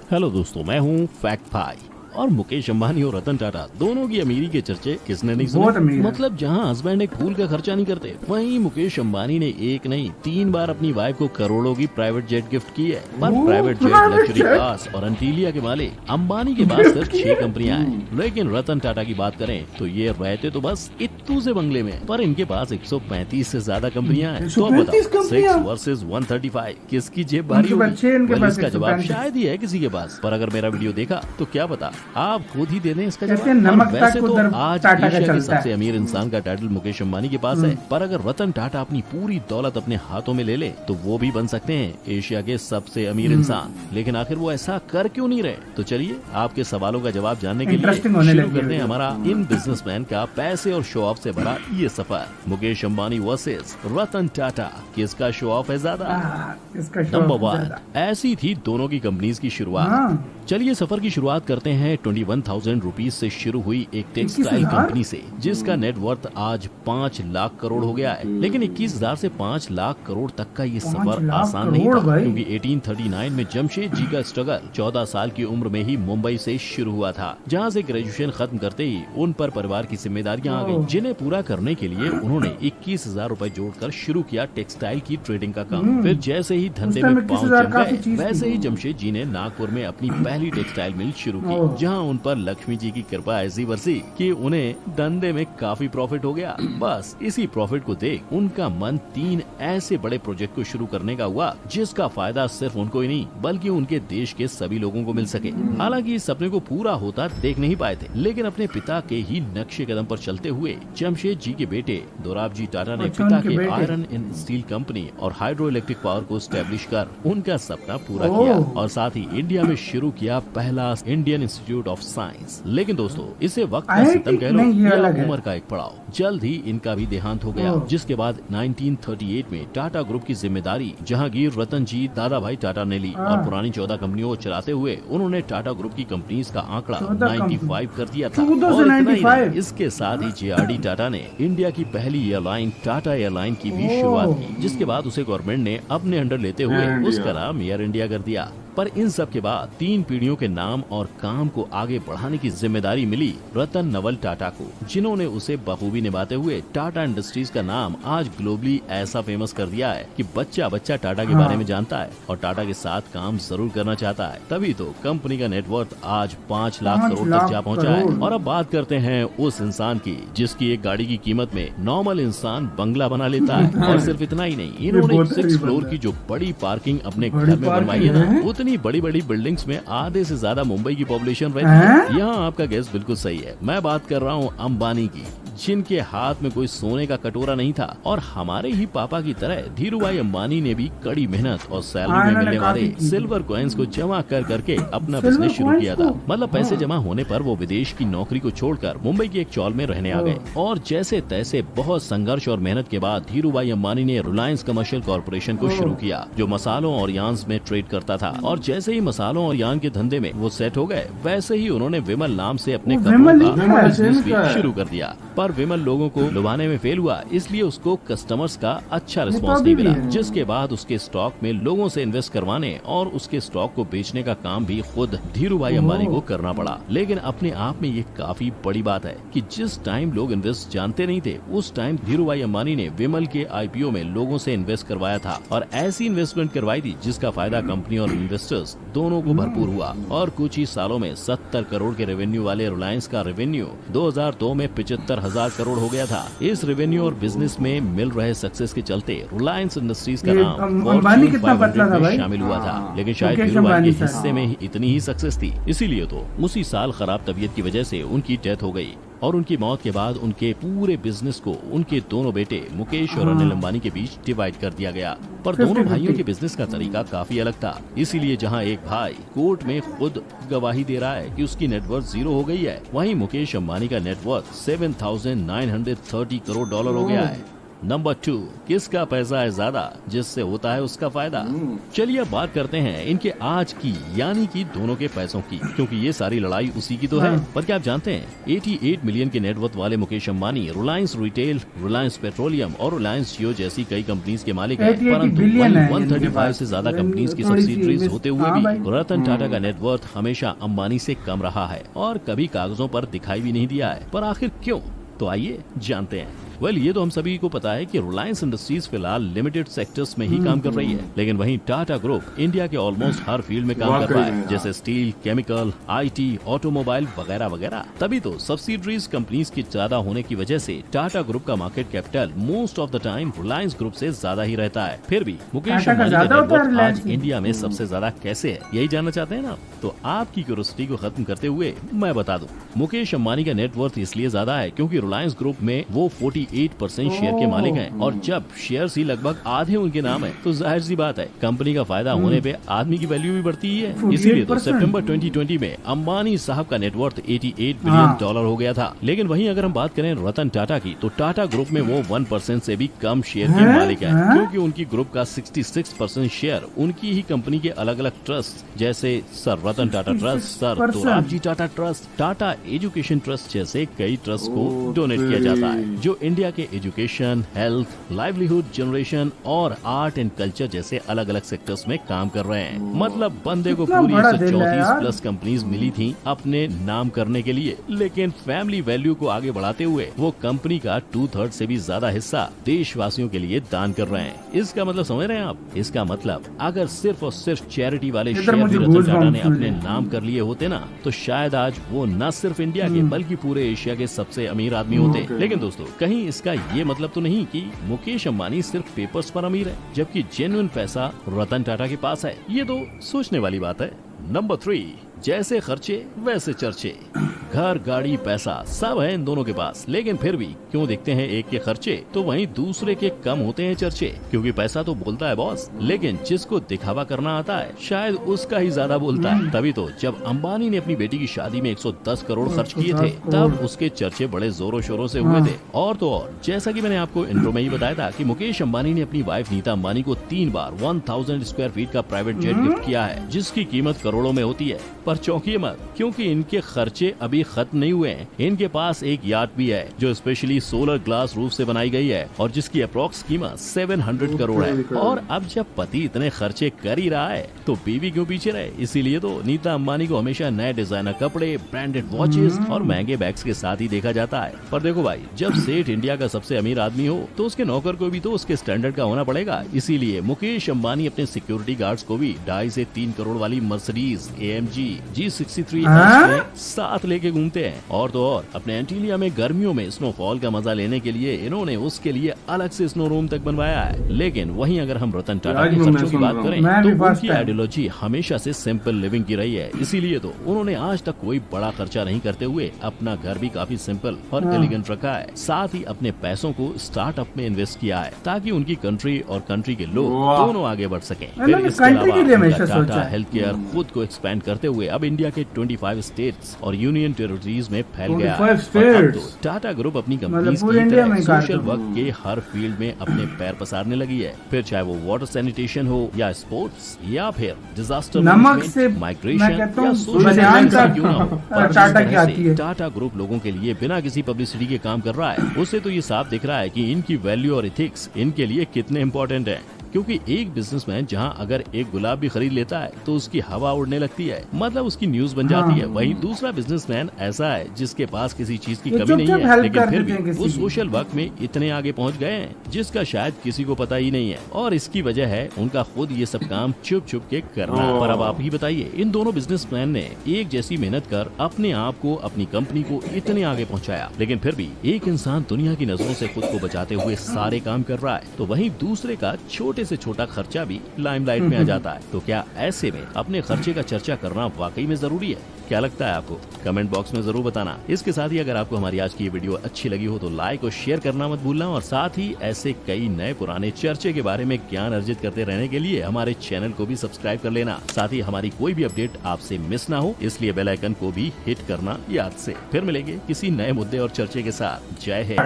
Hello दोस्तों, मैं हूँ फैक्ट भाई। और मुकेश अंबानी और रतन टाटा दोनों की अमीरी के चर्चे किसने नहीं बहुत सुने। अमीर है। मतलब जहाँ हस्बैंड एक फूल का खर्चा नहीं करते, वहीं मुकेश अंबानी ने एक नहीं 3 बार अपनी वाइफ को करोड़ों की प्राइवेट जेट गिफ्ट की है। पर प्राइवेट जेट, लग्जरी कार्स और अंटीलिया के मालिक अंबानी के पास सिर्फ 6 कंपनियां हैं। लेकिन रतन टाटा की बात करें तो ये रहते तो बस इत्तू से बंगले में, पर इनके पास 135 से ज्यादा कंपनियां हैं। तो अब 135 बताओ, 6 कंपनियां? वर्सेस 135 किसकी जेब भारी उनके बच्चे, होगी? इनके वेल, पास इसका जवाब 135। शायद ही है किसी के पास। पर अगर मेरा वीडियो देखा तो क्या पता आप खुद ही दे दें इसका कहते हैं जवाब। नमक और वैसे तक तो उधर आज टाटा का एशिया के चलता सबसे है। अमीर इंसान का टाइटल मुकेश अंबानी के पास है। पर अगर रतन टाटा अपनी पूरी दौलत अपने हाथों में ले ले तो वो भी बन सकते हैं एशिया के सबसे अमीर इंसान। लेकिन आखिर वो ऐसा कर क्यों नहीं रहे? तो चलिए आपके सवालों का जवाब जानने के लिए Interesting होने शुरू लगी करते हैं वीडियो। हमारा इन बिजनेसमैन का पैसे और शो ऑफ से भरा ये सफर। मुकेश अंबानी वर्सेस रतन टाटा, किसका शो ऑफ है ज्यादा? इसका नंबर शौक 1, ज्यादा। ऐसी थी दोनों की कंपनीज की शुरुआत। हाँ। चलिए सफर की शुरुआत करते हैं 21,000 रुपीज से शुरू हुई एक टेक्सटाइल 21,000? कंपनी से, जिसका नेटवर्थ आज 5 लाख करोड़ हो गया है। लेकिन 21,000 से 5 लाख करोड़ तक का ये 5 सफर लाख आसान नहीं करोड़ था, भाई। क्योंकि 1839 में जमशेद जी का स्ट्रगल 14 साल की उम्र में ही मुंबई से शुरू हुआ था, जहां से ग्रेजुएशन खत्म करते ही उन पर परिवार की जिम्मेदारियां आ गई, जिन्हें पूरा करने के लिए उन्होंने 21,000 रूपए जोड़कर शुरू किया टेक्सटाइल की ट्रेडिंग का काम। फिर जैसे ही धंधे टाइम में 21,000 पांव काफी जम चीज गए, वैसे थी। ही जमशेद जी ने नागपुर में अपनी पहली टेक्सटाइल मिल शुरू की, ओह। जहां उन पर लक्ष्मी जी की कृपा ऐसी बरसी कि उन्हें धंधे में काफी प्रॉफिट हो गया। बस इसी प्रॉफिट को देख उनका मन 3 ऐसे बड़े प्रोजेक्ट को शुरू करने का हुआ, जिसका फायदा सिर्फ उनको ही नहीं बल्कि उनके देश के सभी लोगों को मिल सके। हालांकि इस सपने को पूरा होता देख नहीं पाए थे, लेकिन अपने पिता के ही नक्शे कदम पर चलते हुए जमशेद जी के बेटे दोराब जी टाटा ने अच्छा, पिता उनके के बेटे। आयरन एंड स्टील कंपनी और हाइड्रो इलेक्ट्रिक पावर को स्टैब्लिश कर उनका सपना पूरा ओह। किया, और साथ ही इंडिया में शुरू किया पहला इंडियन इंस्टीट्यूट ऑफ साइंस। लेकिन दोस्तों, इसे वक्त का सितम कह लो नहीं, ये या अलग है। उम्र का एक पड़ाव, जल्द ही इनका भी देहांत हो गया, ओह। जिसके बाद 1938 में टाटा ग्रुप की जिम्मेदारी जहांगीर रतन जी दादा भाई टाटा ने ली, और पुरानी 14 कंपनियों को चलाते हुए उन्होंने टाटा ग्रुप की कंपनीज का आंकड़ा 14 95 कर दिया था। 14 से और इतना ही 95? नहीं, इसके साथ ही जेआरडी टाटा ने इंडिया की पहली एयरलाइन टाटा एयरलाइन की भी शुरुआत की, जिसके बाद उसे गवर्नमेंट ने अपने अंडर लेते हुए उसका नाम एयर इंडिया कर दिया। पर इन सब के बाद 3 पीढ़ियों के नाम और काम को आगे बढ़ाने की जिम्मेदारी मिली रतन नवल टाटा को, जिन्होंने उसे बखूबी निभाते हुए टाटा इंडस्ट्रीज का नाम आज ग्लोबली ऐसा फेमस कर दिया है कि बच्चा बच्चा टाटा के बारे में जानता है और टाटा के साथ काम जरूर करना चाहता है। तभी तो कंपनी का नेटवर्थ आज 5 लाख 5 करोड़ तक लाख जा पहुंचा है। करोड़। और अब बात करते हैं उस इंसान की जिसकी एक गाड़ी की कीमत में नॉर्मल इंसान बंगला बना लेता है। और सिर्फ इतना ही नहीं, इन्होंने बहुत 6 गरीब फ्लोर बंदा की जो बड़ी पार्किंग अपने बड़ी घर में बनवाई है पार्किंग ना, है? उतनी बड़ी बड़ी बिल्डिंग्स में आधे से ज्यादा मुंबई की पॉपुलेशन रहती हैं? है। यहाँ आपका गैस बिल्कुल सही है, मैं बात कर रहा हूँ अंबानी की, जिनके हाथ में कोई सोने का कटोरा नहीं था। और हमारे ही पापा की तरह धीरूभाई अंबानी ने भी कड़ी मेहनत और सैलरी में इन्होंने मिलने वाले काफी की। सिल्वर कॉइन्स को जमा कर करके अपना सिल्वर बिजनेस शुरू कॉइन्स किया था। को? मतलब पैसे जमा होने पर वो विदेश की नौकरी को छोड़कर मुंबई की एक चौल में रहने आ गए। और जैसे तैसे बहुत संघर्ष और मेहनत के बाद धीरूभाई अंबानी ने रिलायंस कमर्शियल कॉर्पोरेशन को शुरू किया, जो मसालों और यार्न्स में ट्रेड करता था। और जैसे ही मसालों और यार्न के धंधे में वो सेट हो गए, वैसे ही उन्होंने विमल नाम से अपने कपड़ों विमल का लिखा है, बिजनेस लिखा भी है। शुरू कर दिया। पर विमल लोगों को लुभाने में फेल हुआ, इसलिए उसको कस्टमर्स का अच्छा तो रिस्पॉन्स अभी नहीं भी मिला, है। जिसके बाद उसके स्टॉक में लोगों से इन्वेस्ट करवाने और उसके स्टॉक को बेचने का काम भी खुद धीरूभाई अंबानी को करना पड़ा। लेकिन अपने आप में ये काफी बड़ी बात है कि जिस टाइम लोग इन्वेस्ट जानते नहीं थे, उस टाइम धीरूभाई अंबानी ने विमल के आईपीओ में लोगों से इन्वेस्ट करवाया था, और ऐसी इन्वेस्टमेंट करवाई थी जिसका फायदा कंपनी और इन्वेस्टर्स दोनों को भरपूर हुआ। और कुछ ही सालों में 70 करोड़ के रेवेन्यू वाले रिलायंस का रेवेन्यू 2002 में 75,000 करोड़ हो गया था। इस रेवेन्यू और बिजनेस में मिल रहे सक्सेस के चलते रिलायंस इंडस्ट्रीज का ये नाम अंबानी Fortune कितना 500 पतला था में भाई? शामिल हुआ था। लेकिन शायद मुकेश धीरूभाई के अंबानी सर। हिस्से में ही इतनी ही सक्सेस थी, इसीलिए तो उसी साल खराब तबीयत की वजह से उनकी डेथ हो गई। और उनकी मौत के बाद उनके पूरे बिजनेस को उनके दोनों बेटे मुकेश और अनिल अंबानी के बीच डिवाइड कर दिया गया। पर दोनों 50-50 भाइयों के बिजनेस का तरीका काफी अलग था, इसीलिए जहां एक भाई कोर्ट में खुद गवाही दे रहा है कि उसकी नेटवर्थ 0 हो गई है, वहीं मुकेश अंबानी का नेटवर्थ $7,930 करोड़ हो गया है। नंबर 2, किसका पैसा है ज्यादा, जिससे होता है उसका फायदा। चलिए अब बात करते हैं इनके आज की यानी कि दोनों के पैसों की, क्योंकि ये सारी लड़ाई उसी की तो है। पर क्या आप जानते हैं 88 मिलियन के नेटवर्थ वाले मुकेश अंबानी रिलायंस रिटेल, रिलायंस पेट्रोलियम और रिलायंस जियो जैसी कई कंपनीज के मालिक हैं, परंतु 135 से ज्यादा कंपनीज की सब्सिडीज होते हुए भी रतन टाटा का नेटवर्थ हमेशा अंबानी से कम रहा है और कभी कागजों पर दिखाई भी नहीं दिया है। पर आखिर क्यों, तो आइए जानते हैं। ये तो हम सभी को पता है कि रिलायंस इंडस्ट्रीज फिलहाल लिमिटेड सेक्टर्स में ही काम कर रही है, लेकिन वहीं टाटा ग्रुप इंडिया के ऑलमोस्ट हर फील्ड में काम कर रहा है, जैसे स्टील, केमिकल, आईटी, ऑटोमोबाइल वगैरह वगैरह। तभी तो सब्सिडरीज कंपनीज की ज्यादा होने की वजह से टाटा ग्रुप का market capital most of the time Reliance group से ज्यादा ही रहता है। फिर भी मुकेश अंबानी का नेटवर्थ आज इंडिया में सबसे ज्यादा कैसे है, यही जानना चाहते हैं ना? तो आपकी क्यूरियोसिटी को खत्म करते हुए मैं बता दूं, मुकेश अंबानी का नेटवर्थ इसलिए ज्यादा है क्योंकि रिलायंस ग्रुप में वो 48% शेयर के मालिक हैं, और जब शेयर ही लगभग आधे उनके नाम है तो जाहिर सी बात है कंपनी का फायदा होने पे आदमी की वैल्यू भी बढ़ती ही है। इसीलिए तो सितंबर 2020 में अंबानी साहब का नेटवर्थ 88 बिलियन डॉलर हो गया था। लेकिन वहीं अगर हम बात करें रतन टाटा की, तो टाटा ग्रुप में वो 1% से भी कम शेयर के मालिक है, क्योंकि उनकी ग्रुप का 66% शेयर उनकी ही कंपनी के अलग अलग ट्रस्ट, जैसे sir Ratan Tata trust, sir Dorabji Tata trust, Tata education trust जैसे कई ट्रस्ट को डोनेट किया जाता है, जो इंडिया के एजुकेशन, हेल्थ, लाइवलीहुड जनरेशन और आर्ट एंड कल्चर जैसे अलग अलग सेक्टर्स में काम कर रहे हैं। मतलब बंदे को पूरी 134+ कंपनीज मिली थी अपने नाम करने के लिए, लेकिन फैमिली वैल्यू को आगे बढ़ाते हुए वो कंपनी का 2/3 से भी ज्यादा हिस्सा देशवासियों के लिए दान कर रहे हैं। इसका मतलब समझ रहे हैं आप? इसका मतलब अगर सिर्फ और सिर्फ चैरिटी वाले शेयर भी रतन टाटा ने अपने नाम कर लिए होते ना, तो शायद आज वो न सिर्फ इंडिया के बल्कि पूरे एशिया के सबसे अमीर आदमी होते। लेकिन दोस्तों, कहीं इसका ये मतलब तो नहीं कि मुकेश अंबानी सिर्फ पेपर्स पर अमीर है, जबकि जेन्युइन पैसा रतन टाटा के पास है। ये तो सोचने वाली बात है। नंबर 3, जैसे खर्चे वैसे चर्चे। घर, गाड़ी, पैसा सब है इन दोनों के पास, लेकिन फिर भी क्यों देखते हैं एक के खर्चे तो वहीं दूसरे के कम होते हैं चर्चे? क्योंकि पैसा तो बोलता है बॉस, लेकिन जिसको दिखावा करना आता है शायद उसका ही ज्यादा बोलता है। तभी तो जब अंबानी ने अपनी बेटी की शादी में 110 करोड़ खर्च किए थे, तब उसके चर्चे बड़े जोरों शोरों से हुए थे। और तो और, जैसा कि मैंने आपको इंट्रो में ही बताया था कि मुकेश अंबानी ने अपनी वाइफ नीता अंबानी को 3 बार 1000 स्क्वायर फीट का प्राइवेट जेट गिफ्ट किया है, जिसकी कीमत करोड़ों में होती है। पर चौंकिए मत, क्योंकि इनके खर्चे अभी खत्म नहीं हुए हैं। इनके पास एक याट भी है जो स्पेशली सोलर ग्लास रूफ से बनाई गई है और जिसकी अप्रोक्स कीमत 700 करोड़ है। और अब जब पति इतने खर्चे कर ही रहा है तो बीवी क्यों पीछे रहे? इसीलिए तो नीता अंबानी को हमेशा नए डिजाइनर कपड़े, ब्रांडेड वॉचेस और महंगे बैग्स के साथ ही देखा जाता है। पर देखो भाई, जब सेठ इंडिया का सबसे अमीर आदमी हो तो उसके नौकर को भी तो उसके स्टैंडर्ड का होना पड़ेगा। इसीलिए मुकेश अंबानी अपने सिक्योरिटी गार्ड्स को भी 2.5 से 3 करोड़ वाली मर्सिडीज AMG G63 साथ लेके घूमते हैं। और तो और, अपने एंटीलिया में गर्मियों में स्नोफॉल का मजा लेने के लिए इन्होंने उसके लिए अलग से स्नो रूम तक बनवाया है। लेकिन वहीं अगर हम रतन टाटा के खर्चों की बात करें तो उनकी आइडियोलॉजी हमेशा से सिंपल लिविंग की रही है। इसीलिए तो उन्होंने आज तक कोई बड़ा खर्चा नहीं करते हुए अपना घर भी काफी सिंपल और एलिगेंट रखा है। साथ ही अपने पैसों को स्टार्टअप में इन्वेस्ट किया है ताकि उनकी कंट्री और कंट्री के लोग दोनों आगे बढ़ सकें। फिर इसके अलावा टाटा हेल्थ केयर खुद को एक्सपैंड करते हुए अब इंडिया के 25 स्टेट्स और यूनियन टेरिटरीज में फैल गया है। और तो टाटा ग्रुप अपनी कंपनीज की तरह सोशल वर्क के हर फील्ड में अपने पैर पसारने लगी है। फिर चाहे वो वाटर सैनिटेशन हो या स्पोर्ट्स या फिर डिजास्टर मैनेजमेंट, माइग्रेशन या सोशल क्यों ना हो, टाटा ग्रुप लोगों के लिए बिना किसी पब्लिसिटी के काम कर रहा है। उससे तो ये साफ दिख रहा है कि इनकी वैल्यू और एथिक्स इनके लिए कितने इम्पोर्टेंट है। क्योंकि एक बिजनेसमैन जहां अगर एक गुलाब भी खरीद लेता है तो उसकी हवा उड़ने लगती है, मतलब उसकी न्यूज बन जाती है। वहीं दूसरा बिजनेसमैन ऐसा है जिसके पास किसी चीज की कमी नहीं है, लेकिन फिर भी वो सोशल वर्क में इतने आगे पहुंच गए हैं जिसका शायद किसी को पता ही नहीं है। और इसकी वजह है उनका खुद ये सब काम छुप छुप के करना। पर अब आप ही बताइए, इन दोनों बिजनेसमैन ने एक जैसी मेहनत कर अपने आप को, अपनी कंपनी को इतने आगे पहुँचाया, लेकिन फिर भी एक इंसान दुनिया की नजरों से खुद को बचाते हुए सारे काम कर रहा है, तो वहीं दूसरे का छोटे से छोटा खर्चा भी लाइमलाइट में आ जाता है। तो क्या ऐसे में अपने खर्चे का चर्चा करना वाकई में जरूरी है? क्या लगता है आपको? कमेंट बॉक्स में जरूर बताना। इसके साथ ही अगर आपको हमारी आज की ये वीडियो अच्छी लगी हो तो लाइक और शेयर करना मत भूलना, और साथ ही ऐसे कई नए पुराने चर्चे के बारे में ज्ञान अर्जित करते रहने के लिए हमारे चैनल को भी सब्सक्राइब कर लेना। साथ ही हमारी कोई भी अपडेट आपसे मिस ना हो, इसलिए बेल आइकन को भी हिट करना याद से। फिर मिलेंगे किसी नए मुद्दे और चर्चे के साथ। जय हिंद।